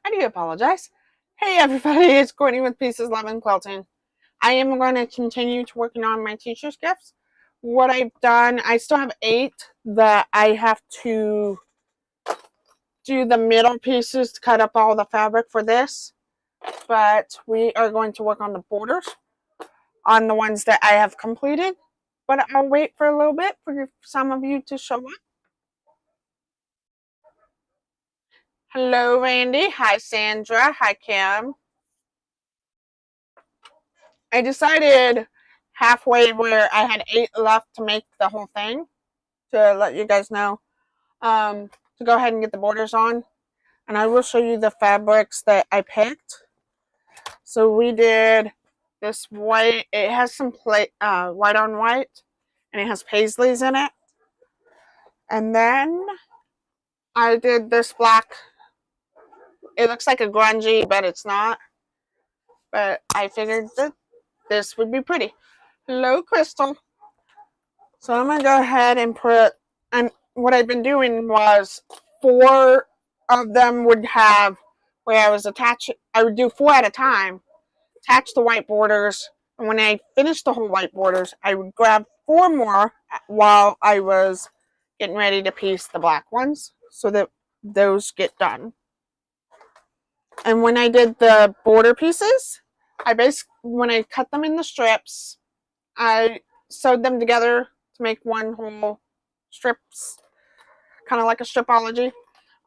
I do apologize. Hey everybody, it's Courtney with Pieces Love and Quilting. I am going to continue to working on my teacher's gifts. What I've done, I still have 8 that I have to do the middle pieces to cut up all the fabric for this. But we are going to work on the borders on the ones that I have completed. But I'll wait for a little bit for some of you to show up. Hello, Randy. Hi, Sandra. Hi, Kim. I decided halfway where I had 8 left to make the whole thing to let you guys know to go ahead and get the borders on. And I will show you the fabrics that I picked. So we did this white. It has some white on white, and it has paisleys in it. And then I did this black. It looks like a grungy, but it's not. But I figured that this would be pretty. Hello, Crystal. So I'm going to go ahead and put, and what I've been doing was 4 of them would have, where I was attached, I would do 4 at a time, attach the white borders, and when I finished the whole white borders, I would grab 4 more while I was getting ready to piece the black ones, so that those get done. And when I did the border pieces, when I cut them in the strips, I sewed them together to make one whole strips, kind of like a stripology,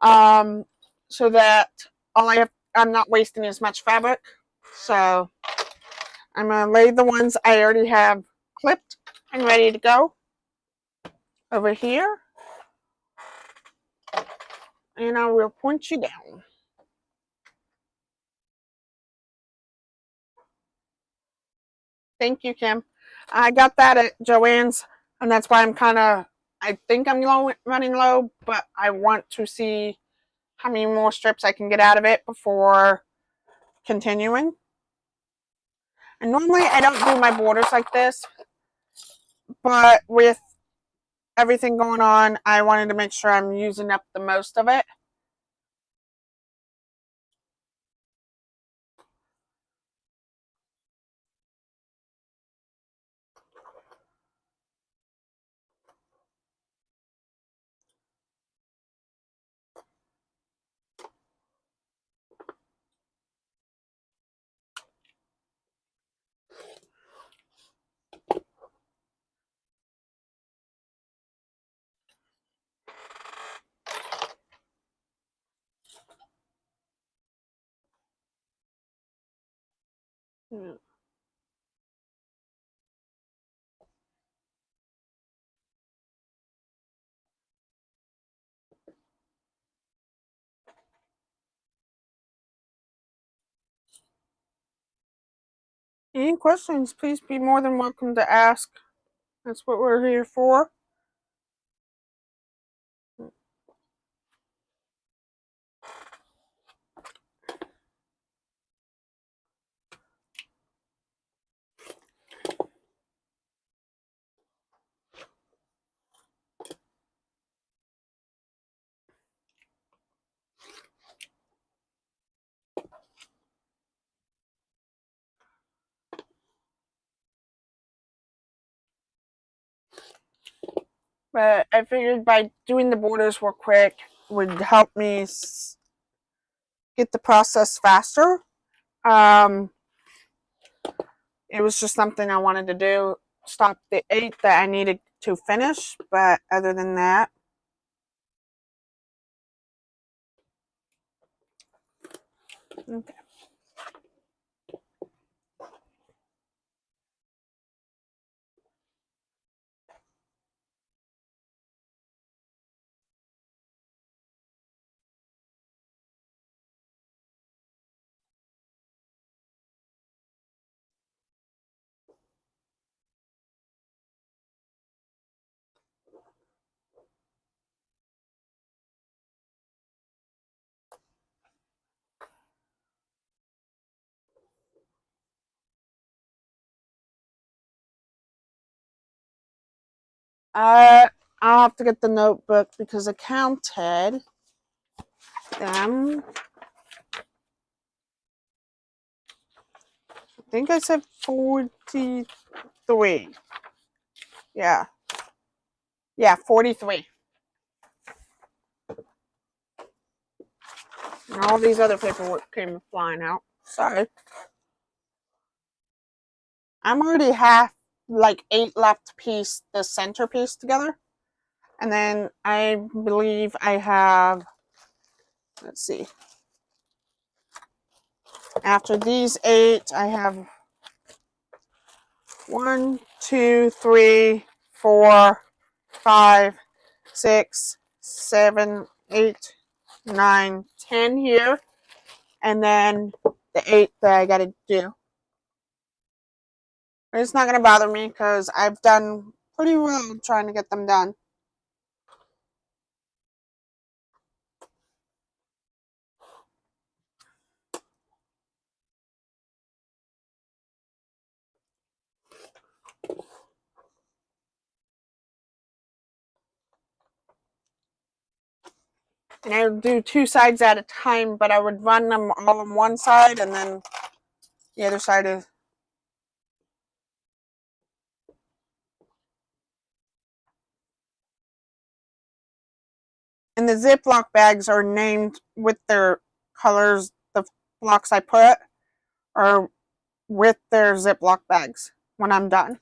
so that I'm not wasting as much fabric. So I'm going to lay the ones I already have clipped and ready to go over here, and I will point you down. Thank you, Kim. I got that at Joann's, and that's why I think I'm running low, but I want to see how many more strips I can get out of it before continuing. And normally I don't do my borders like this, but with everything going on, I wanted to make sure I'm using up the most of it. Any questions, please be more than welcome to ask. That's what we're here for. But I figured by doing the borders real quick would help me get the process faster. It was just something I wanted to do. Stop the 8 that I needed to finish, but other than that, okay. I'll have to get the notebook because I counted them. think I said 43. Yeah. Yeah, 43. And all these other paperwork came flying out. Sorry. I'm already half, like 8 left to piece the centerpiece together. And then I believe I have, let's see. After these 8, I have 1, 2, 3, 4, 5, 6, 7, 8, 9, 10 here. And then the 8 that I gotta do. It's not gonna bother me because I've done pretty well trying to get them done. And I would do 2 sides at a time, but I would run them all on one side and then the other side is. And the Ziploc bags are named with their colors. The blocks I put are with their Ziploc bags when I'm done.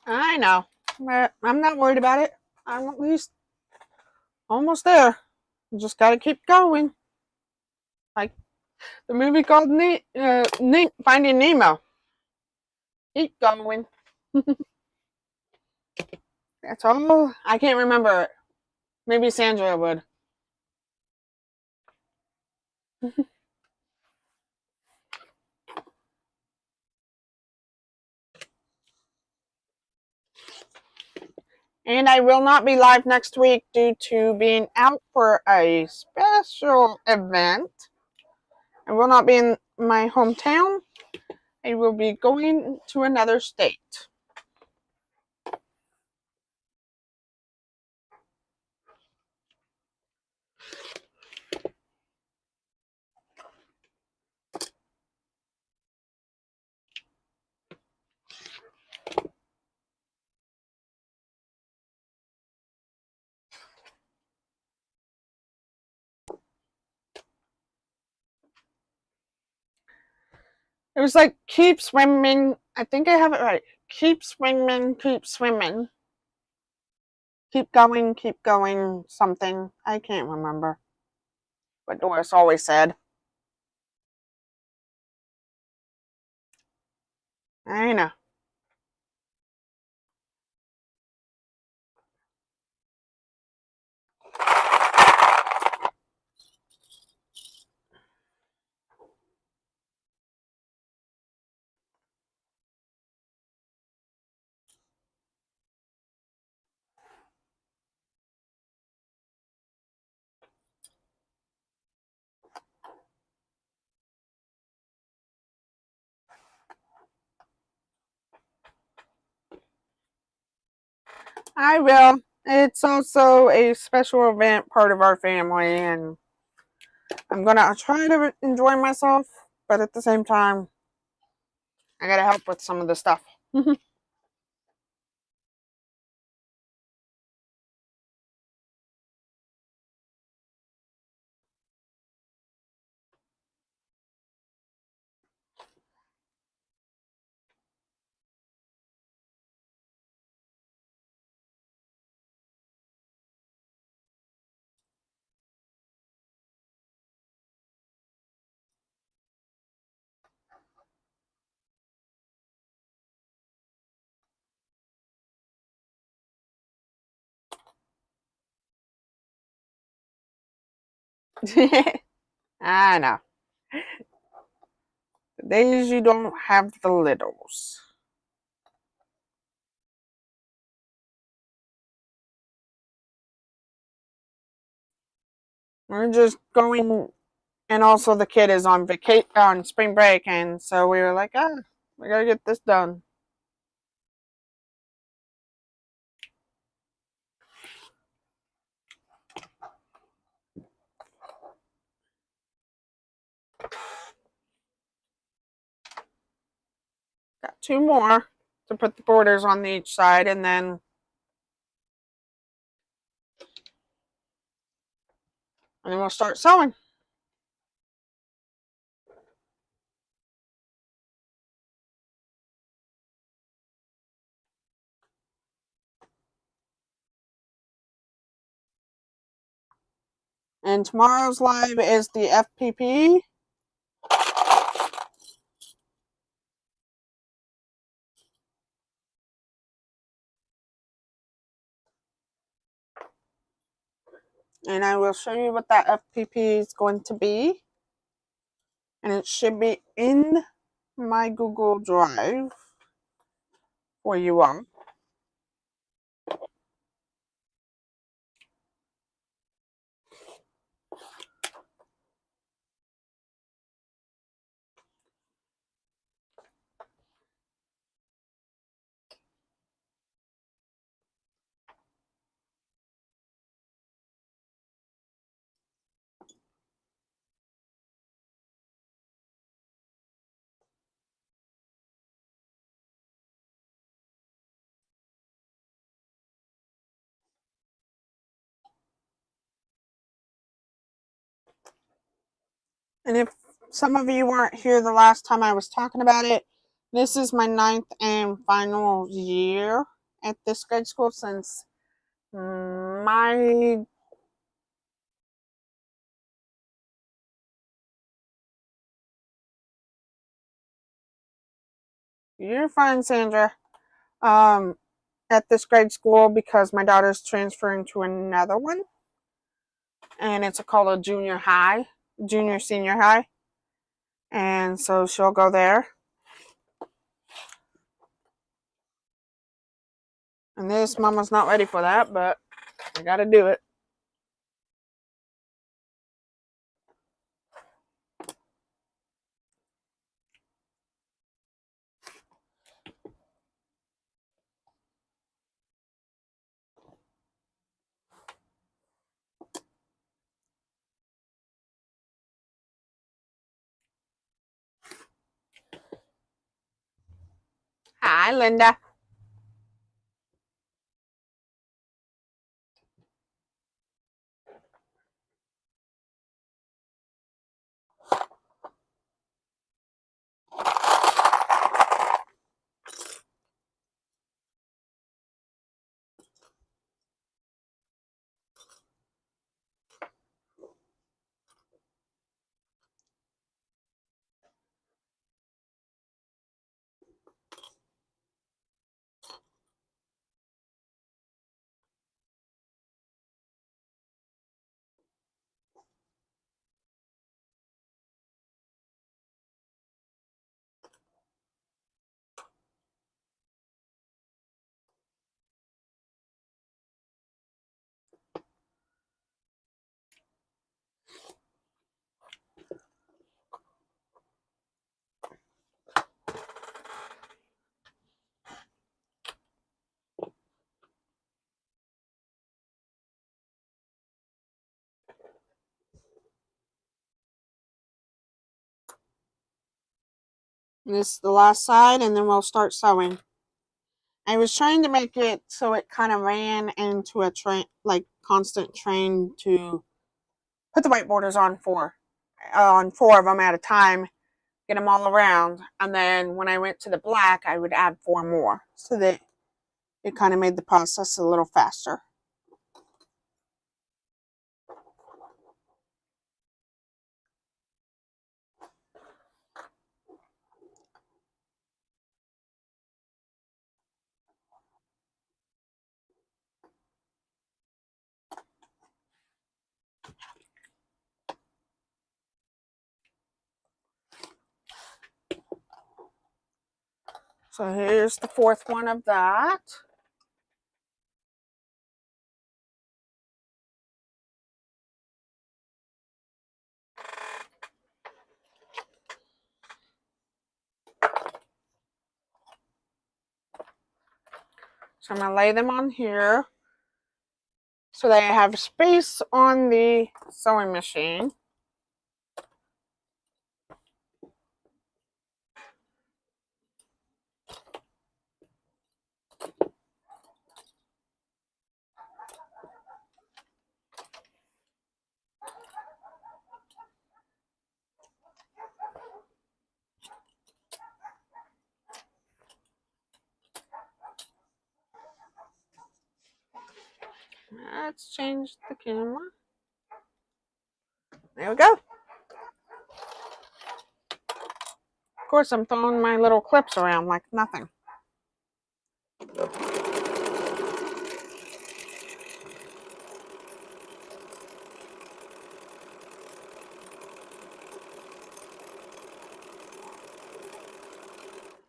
I know, but I'm not worried about it. I'm at least almost there. Just gotta keep going. Like the movie called Finding Nemo. Keep going. That's all. I can't remember it. Maybe Sandra would. And I will not be live next week due to being out for a special event. I will not be in my hometown. I will be going to another state. It was like, keep swimming. I think I have it right. Keep swimming, keep swimming. Keep going, something. I can't remember what Doris always said. I know. I will. It's also a special event, part of our family, and I'm gonna try to enjoy myself, but at the same time, I gotta help with some of the stuff. I know. The days you don't have the littles. We're just going, and also the kid is on vacation, on spring break, and so we were like, we gotta get this done. Got two more to put the borders on each side, and then we'll start sewing. And tomorrow's live is the FPP. And I will show you what that FPP is going to be. And it should be in my Google Drive for you all. And if some of you weren't here the last time I was talking about it, this is my 9th and final year at this grade school since my you're fine, Sandra. At this grade school because my daughter's transferring to another one, and it's called a junior senior high, and so she'll go there. And this mama's not ready for that, but I gotta do it. Hi, Linda. This is the last side, and then we'll start sewing. I was trying to make it so it kind of ran into a train, like constant train, to put the white borders on four of them at a time, get them all around, and then when I went to the black, I would add four more, so that it kind of made the process a little faster. So here's the fourth one of that. So I'm going to lay them on here so that I have space on the sewing machine. Let's change the camera. There we go. Of course, I'm throwing my little clips around like nothing.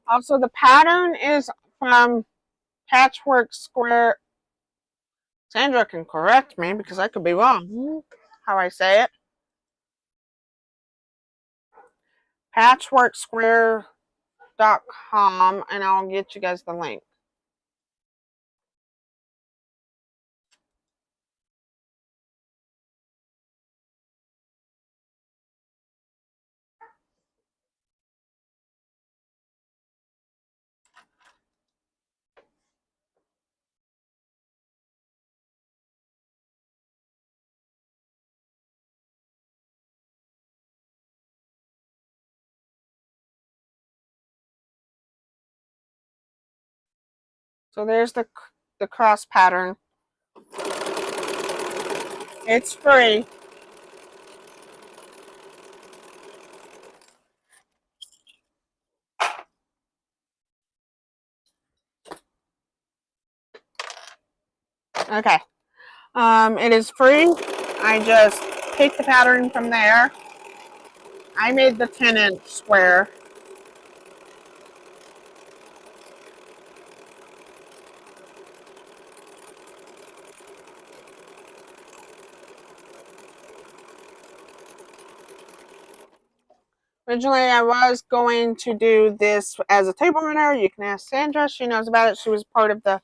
Also, the pattern is from Patchwork Square. Sandra can correct me because I could be wrong how I say it. Patchworksquare.com, and I'll get you guys the link. So there's the cross pattern. It's free. Okay. It is free. I just take the pattern from there. I made the 10-inch square. Originally, I was going to do this as a table runner. You can ask Sandra. She knows about it. She was part of the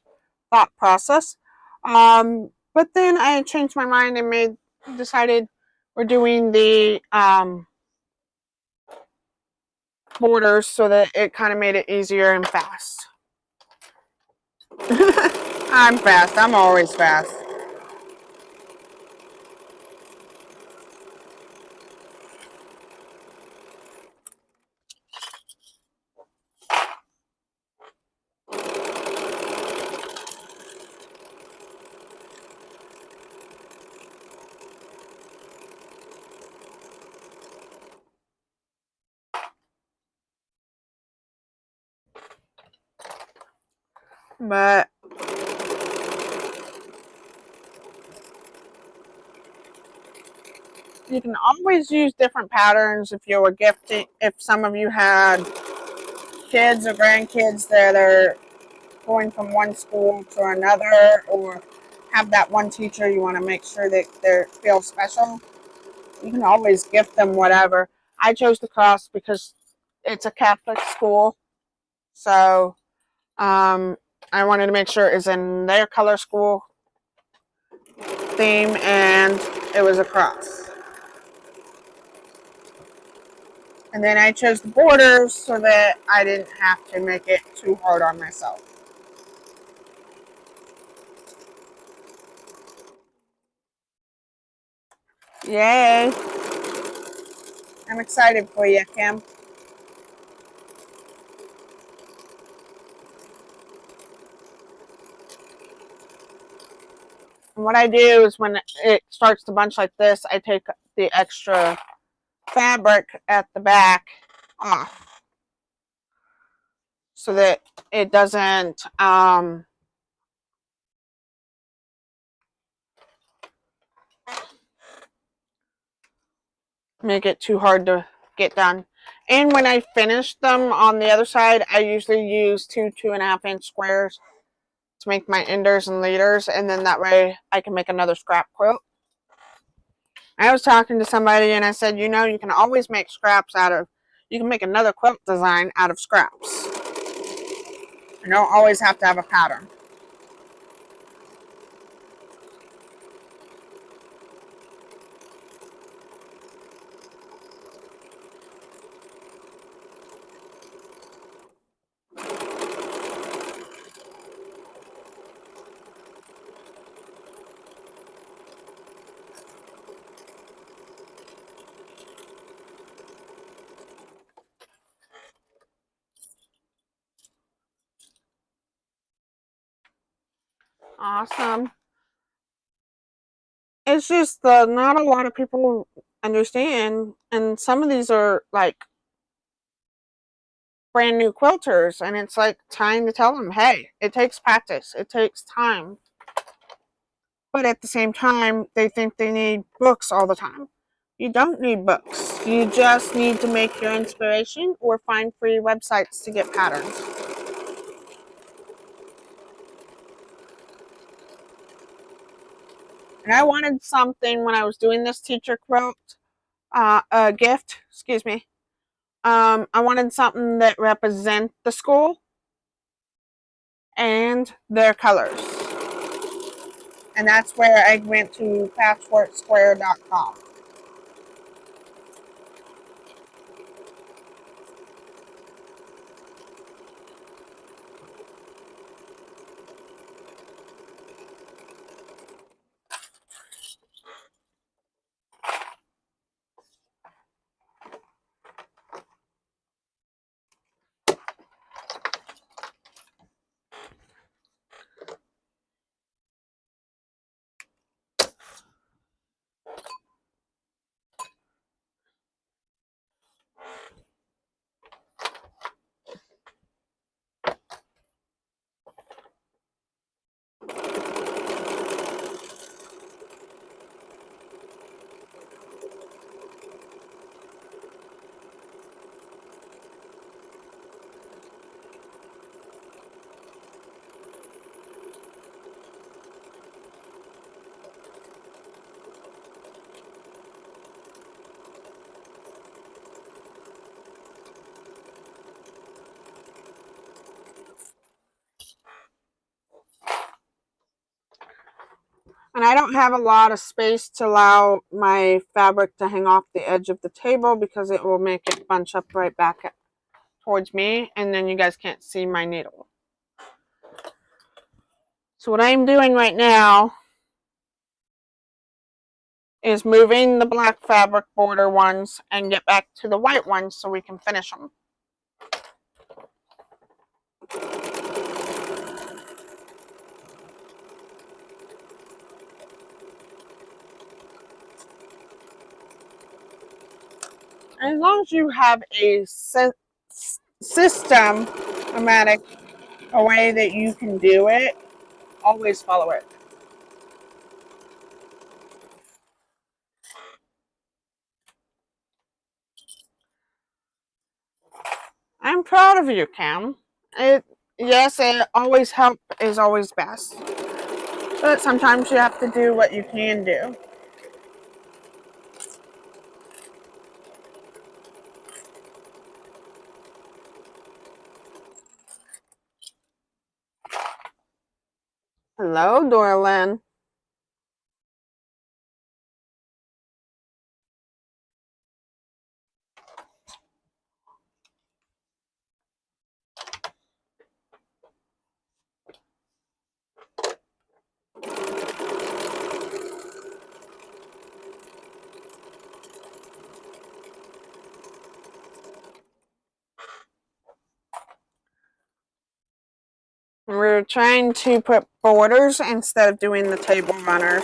thought process. But then I changed my mind and decided we're doing the borders so that it kind of made it easier and fast. I'm fast. I'm always fast. But you can always use different patterns if you were gifting. If some of you had kids or grandkids that are going from one school to another, or have that one teacher you want to make sure that they feel special, you can always gift them whatever. I chose the cross because it's a Catholic school, so I wanted to make sure it's in their color school theme, and it was a cross. And then I chose the borders so that I didn't have to make it too hard on myself. Yay! I'm excited for you, Kim. And what I do is when it starts to bunch like this, I take the extra fabric at the back off so that it doesn't make it too hard to get done. And when I finish them on the other side, I usually use 2.5 inch squares to make my enders and leaders, and then that way I can make another scrap quilt. I was talking to somebody and I said, you know, you can always make scraps you can make another quilt design out of scraps. You don't always have to have a pattern. Awesome. It's just not a lot of people understand, and some of these are like brand new quilters, and it's like time to tell them, hey, it takes practice, it takes time. But at the same time, they think they need books all the time. You don't need books. You just need to make your inspiration or find free websites to get patterns. And I wanted something when I was doing this teacher quilt, gift, excuse me. I wanted something that represent the school and their colors. And that's where I went to patchworksquare.com. And I don't have a lot of space to allow my fabric to hang off the edge of the table because it will make it bunch up right back towards me, and then you guys can't see my needle. So what I'm doing right now is moving the black fabric border ones and get back to the white ones so we can finish them. As long as you have a systematic a way that you can do it, always follow it. I'm proud of you, Cam. Yes, it always help is always best. But sometimes you have to do what you can do. Hello, Dorlin. We're trying to put borders instead of doing the table runners.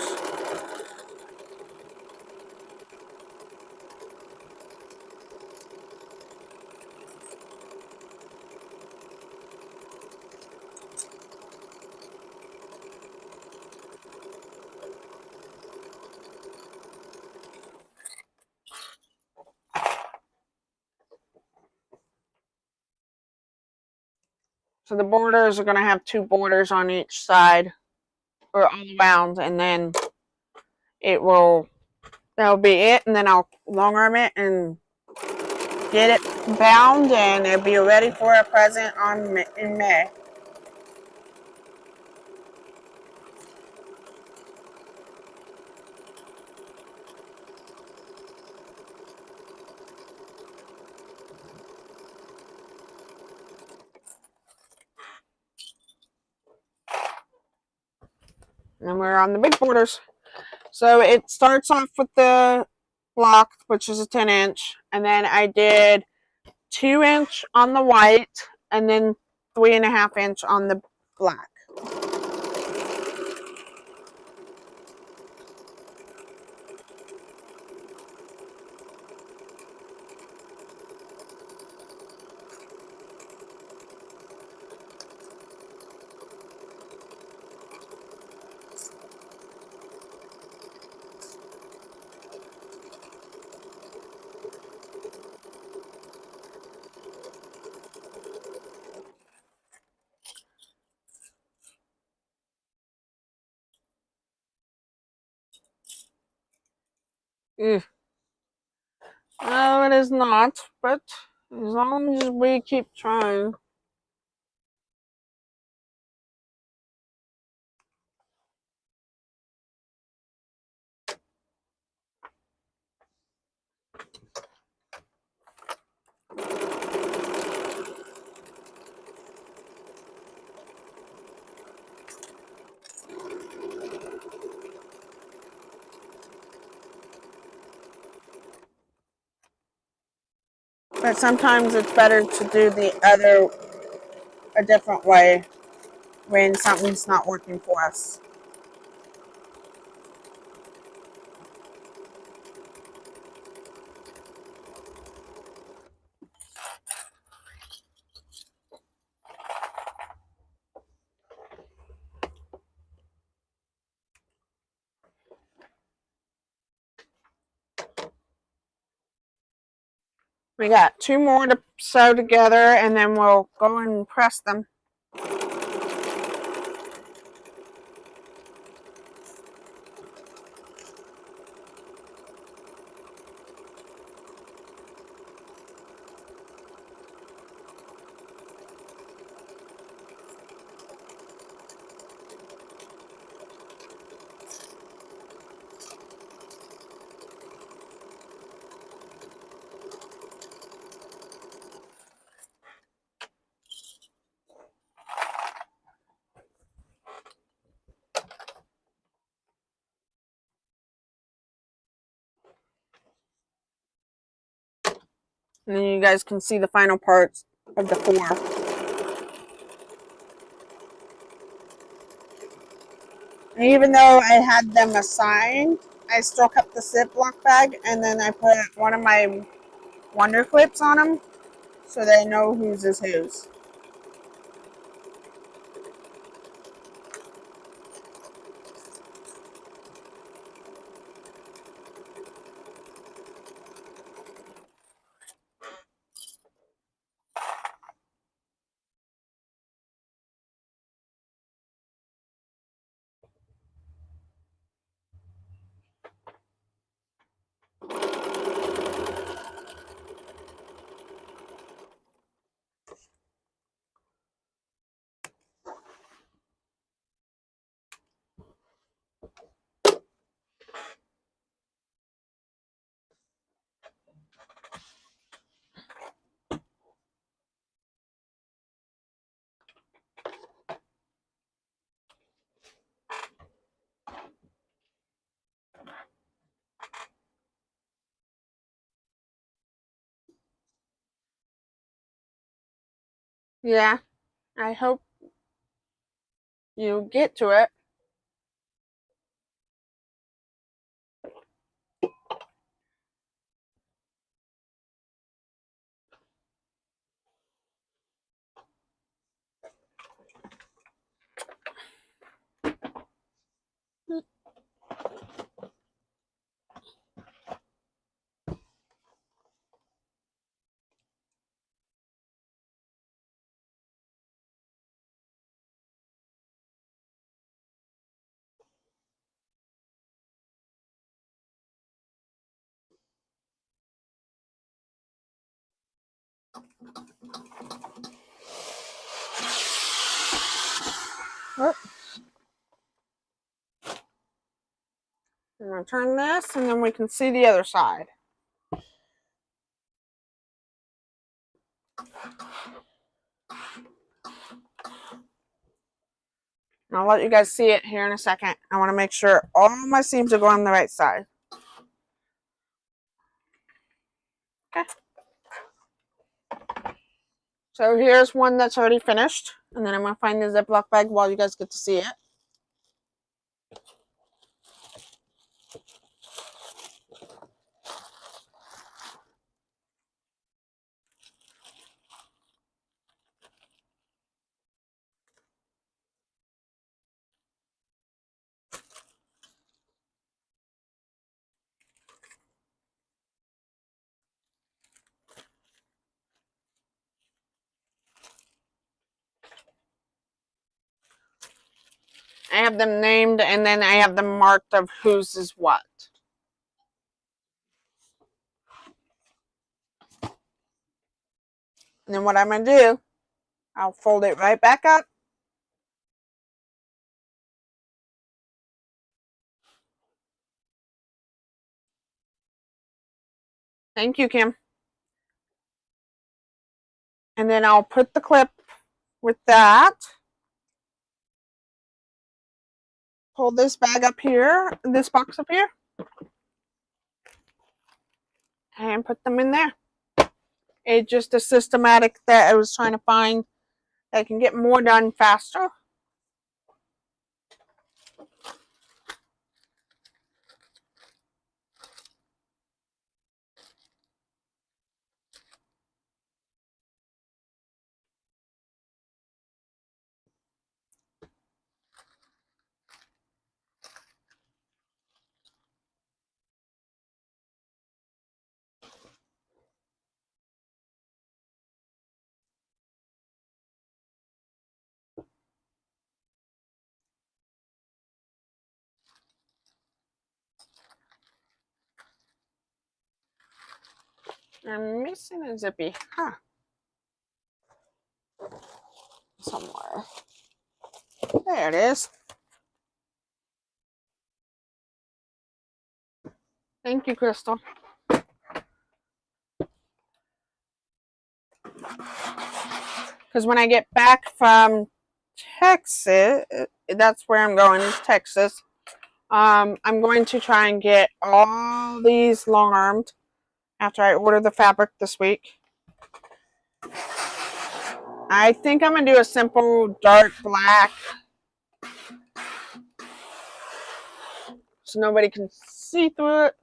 So the borders are going to have 2 borders on each side or all around, and then that'll be it, and then I'll long arm it and get it bound, and it'll be ready for a present in May. And we're on the big borders. So it starts off with the block, which is a 10-inch, and then I did 2-inch on the white, and then 3.5-inch on the black. Ugh. No, it is not, but as long as we keep trying. But sometimes it's better to do a different way when something's not working for us. We got 2 more to sew together, and then we'll go and press them. And then you guys can see the final parts of the 4. And even though I had them assigned, I still kept the Ziploc bag, and then I put one of my Wonder Clips on them so they know whose is whose. Yeah, I hope you get to it. Oh. I'm going to turn this and then we can see the other side. And I'll let you guys see it here in a second. I want to make sure all my seams are going on the right side. Okay. So here's one that's already finished. And then I'm going to find the Ziploc bag while you guys get to see it. I have them named and then I have them marked of whose is what. And then what I'm going to do, I'll fold it right back up. Thank you, Kim. And then I'll put the clip with that. Pull this bag up here, this box up here. And put them in there. It's just a systematic that I was trying to find that I can get more done faster. I'm missing a zippy. Huh. Somewhere. There it is. Thank you, Crystal. Because when I get back from Texas, that's where I'm going, is Texas. I'm going to try and get all these long-armed after I order the fabric this week. I think I'm going to do a simple dark black so nobody can see through it.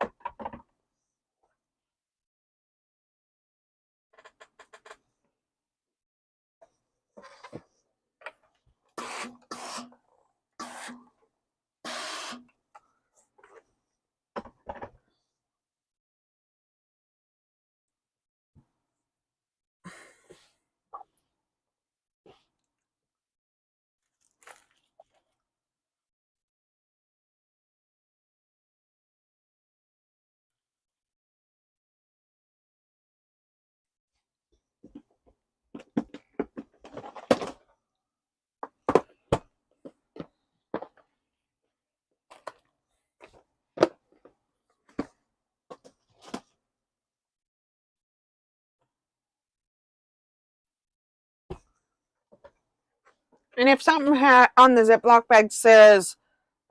And if something on the Ziploc bag says,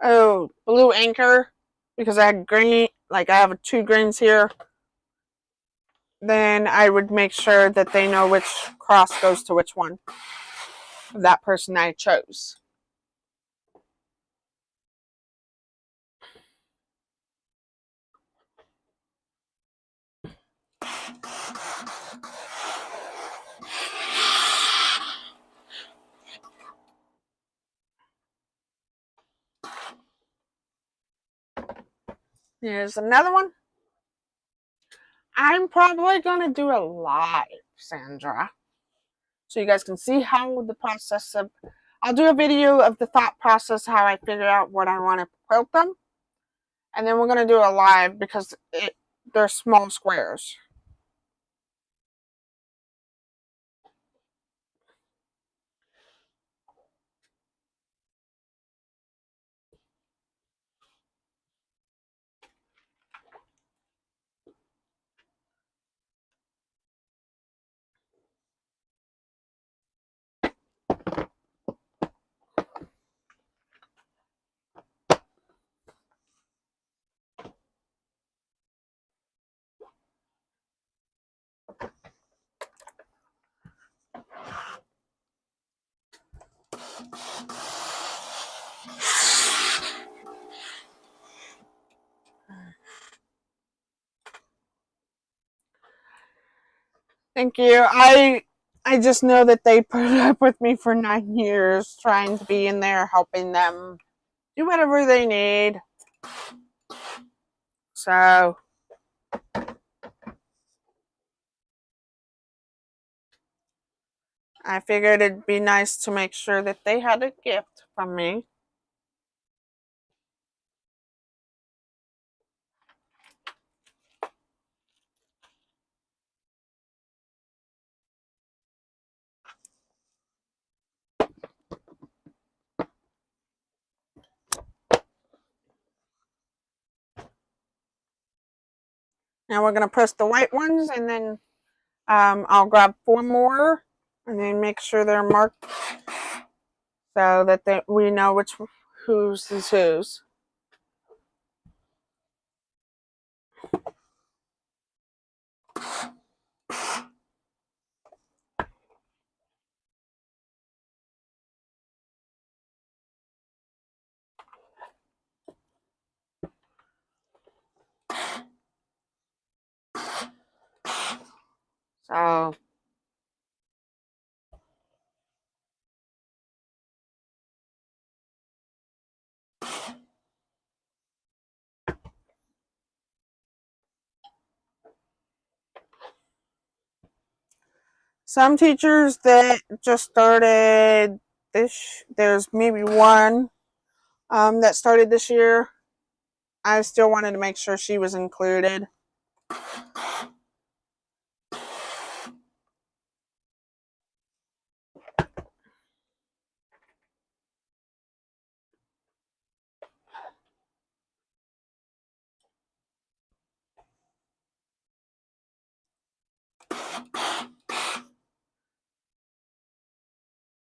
oh, blue anchor, because I had green, like I have 2 greens here, then I would make sure that they know which cross goes to which one of that person I chose. Here's another one. I'm probably going to do a live, Sandra. So you guys can see how the process of... I'll do a video of the thought process, how I figure out what I want to quilt them. And then we're going to do a live because they're small squares. Thank you. I just know that they put up with me for 9 years trying to be in there helping them do whatever they need. So I figured it'd be nice to make sure that they had a gift from me. Now we're going to press the white ones, and then I'll grab 4 more and then make sure they're marked so that we know whose is whose. So some teachers that just started there's maybe one that started this year. I still wanted to make sure she was included.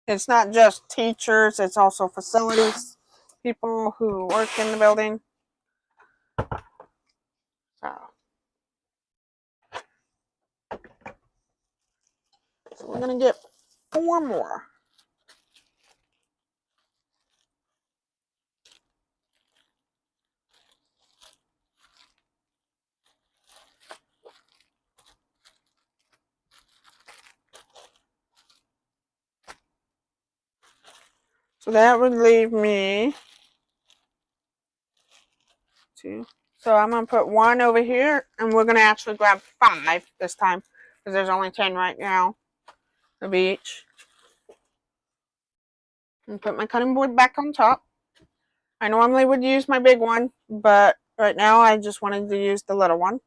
It's not just teachers, it's also facilities people who work in the building. So we're going to get 4 more. So that would leave me 2. So I'm going to put 1 over here, and we're going to actually grab 5 this time because there's only 10 right now of each. And put my cutting board back on top. I normally would use my big one, but right now I just wanted to use the little one.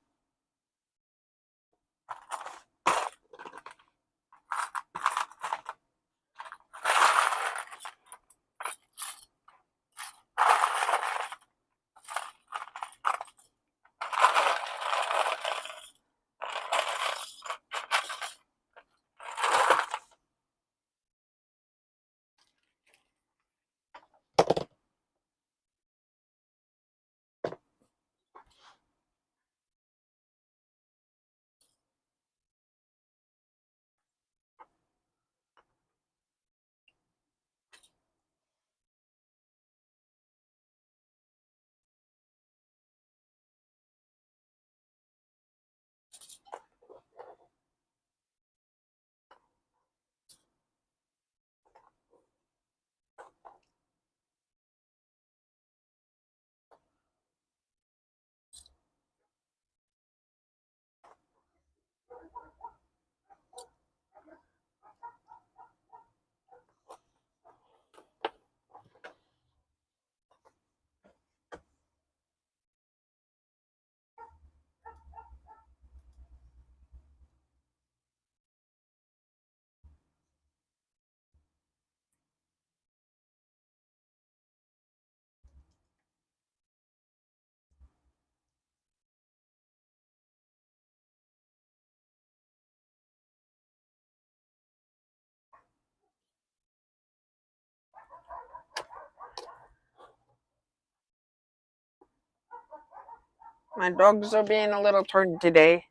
My dogs are being a little turd today.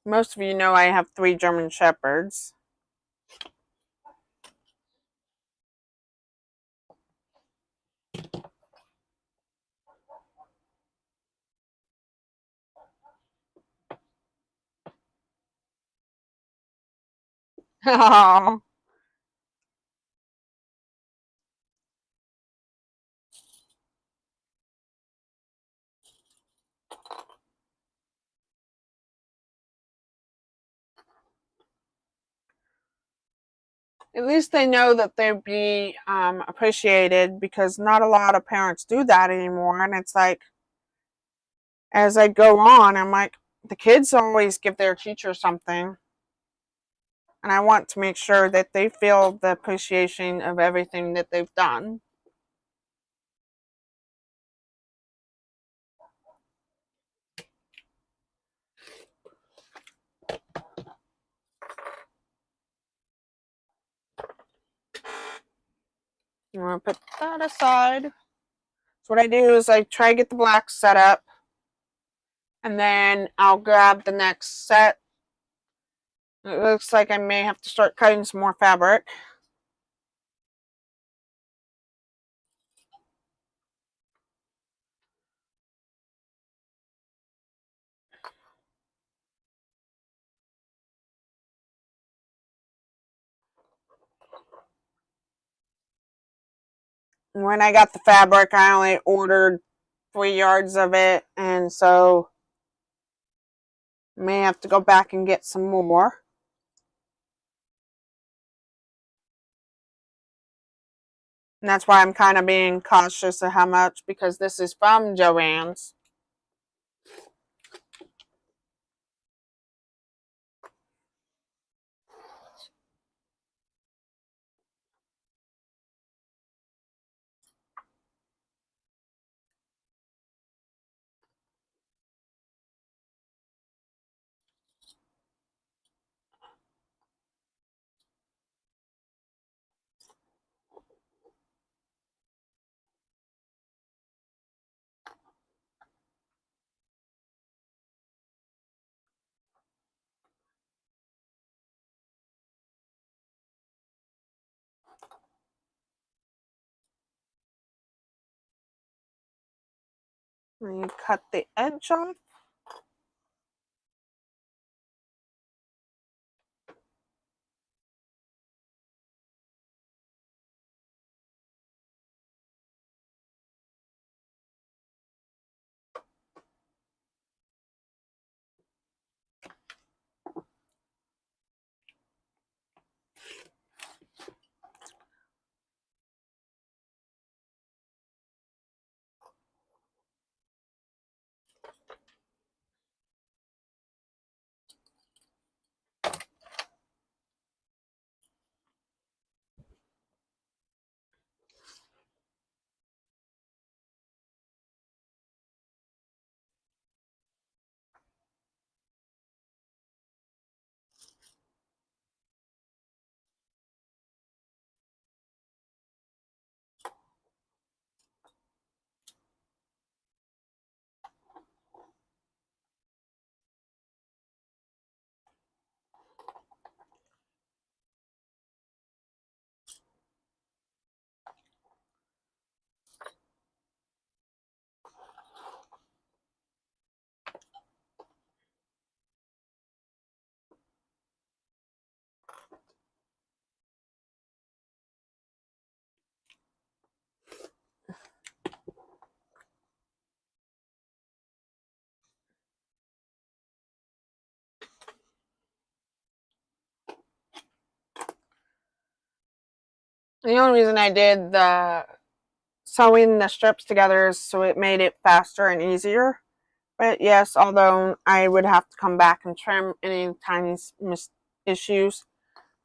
Most of you know I have 3 German Shepherds. Oh. At least they know that they'd be appreciated, because not a lot of parents do that anymore. And it's like, as I go on, I'm like, the kids always give their teacher something. And I want to make sure that they feel the appreciation of everything that they've done. I'm going to put that aside. So what I do is I try to get the black set up, and then I'll grab the next set. It looks like I may have to start cutting some more fabric. When I got the fabric, I only ordered 3 yards of it, and so may have to go back and get some more. And that's why I'm kind of being cautious of how much, because this is from Joann's. And you cut the edge off. The only reason I did the sewing the strips together is so it made it faster and easier. But yes, although I would have to come back and trim any tiny issues,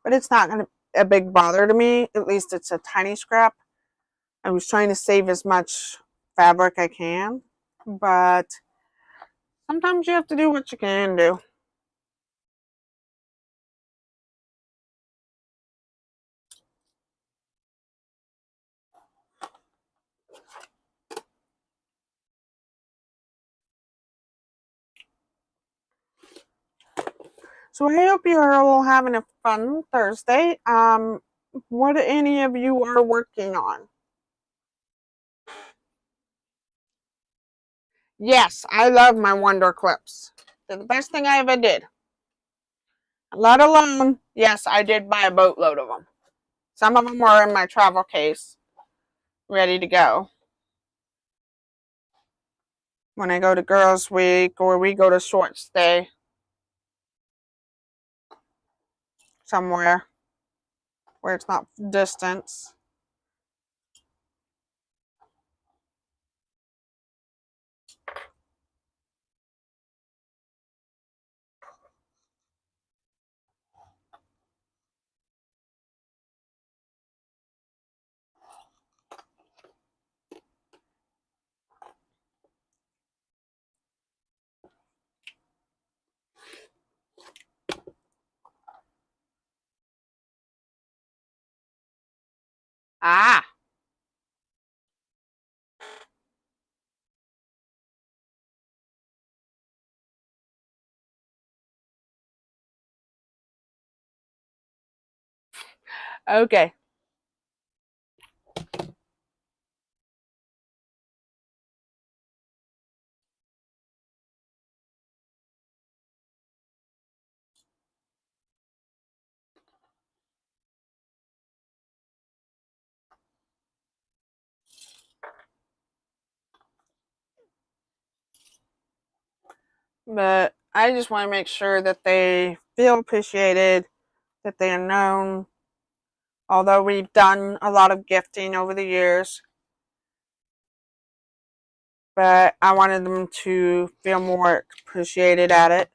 but it's not going to be a big bother to me. At least it's a tiny scrap. I was trying to save as much fabric I can, but sometimes you have to do what you can do. So I hope you are all having a fun Thursday. What any of you are working on? Yes, I love my Wonder Clips. They're the best thing I ever did. let alone, yes, I did buy a boatload of them. Some of them were in my travel case, ready to go. When I go to Girls Week or we go to short stay somewhere where it's not distance. Ah, okay. But I just want to make sure that they feel appreciated, that they are known. Although we've done a lot of gifting over the years, but I wanted them to feel more appreciated at it.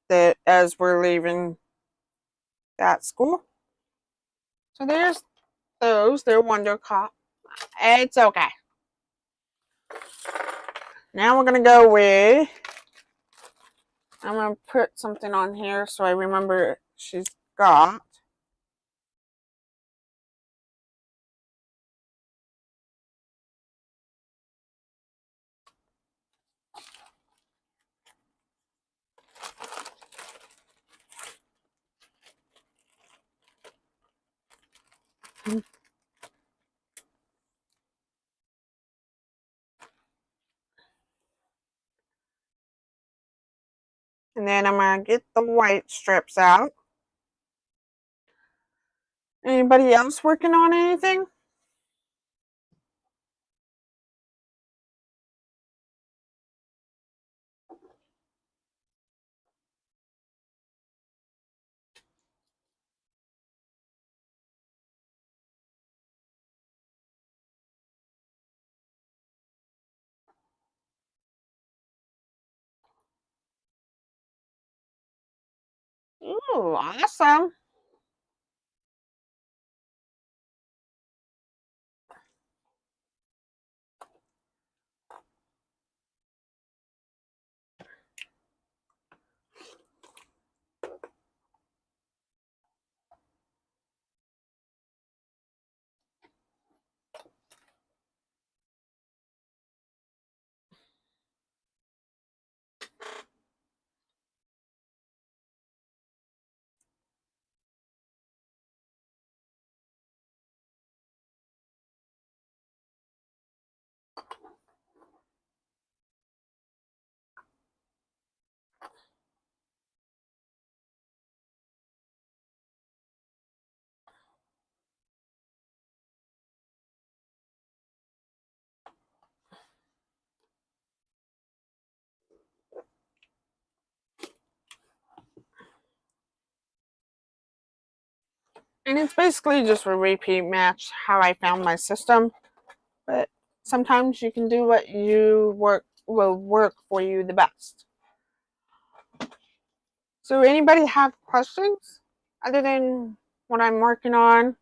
That as we're leaving that school. So there's those. They're Wonder Cop. It's okay. Now we're gonna go with. I'm gonna put something on here so I remember she's got. And then I'm gonna get the white strips out. Anybody else working on anything? Ooh, awesome. And it's basically just a repeat match how I found my system. But sometimes you can do what you will work for you the best. So anybody have questions other than what I'm working on?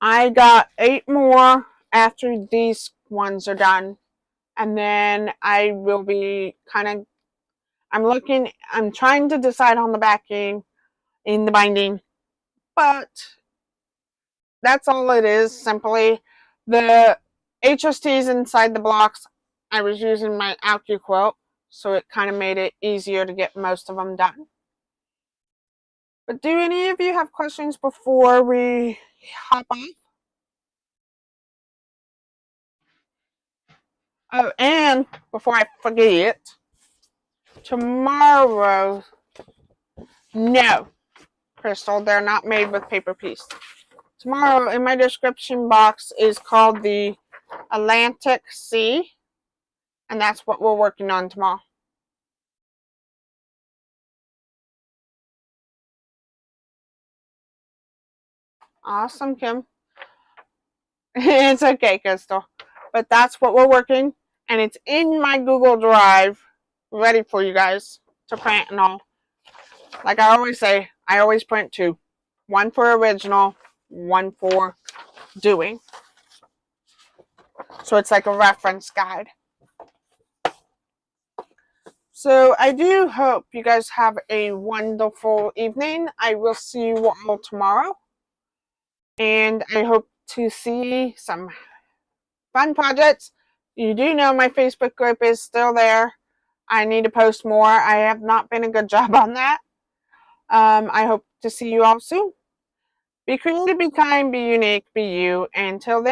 I got 8 more after these ones are done. And then I will be I'm trying to decide on the backing in the binding, but that's all it is, simply. The HSTs inside the blocks, I was using my AccuQuilt, so it kind of made it easier to get most of them done. But do any of you have questions before we hop on? Oh, and before I forget, tomorrow No, Crystal, they're not made with paper piece. Tomorrow in my description box is called the Atlantic Sea, and that's what we're working on tomorrow. Awesome, Kim. It's okay, Crystal. But that's what we're working, and it's in my Google Drive, ready for you guys to print and all. Like I always say, I always print two. One for original, one for doing. So it's like a reference guide. So I do hope you guys have a wonderful evening. I will see you all tomorrow. And I hope to see some fun projects. You do know my Facebook group is still there. I need to post more. I have not been a good job on that. I hope to see you all soon. Be creative, be kind, be unique, be you. Until then.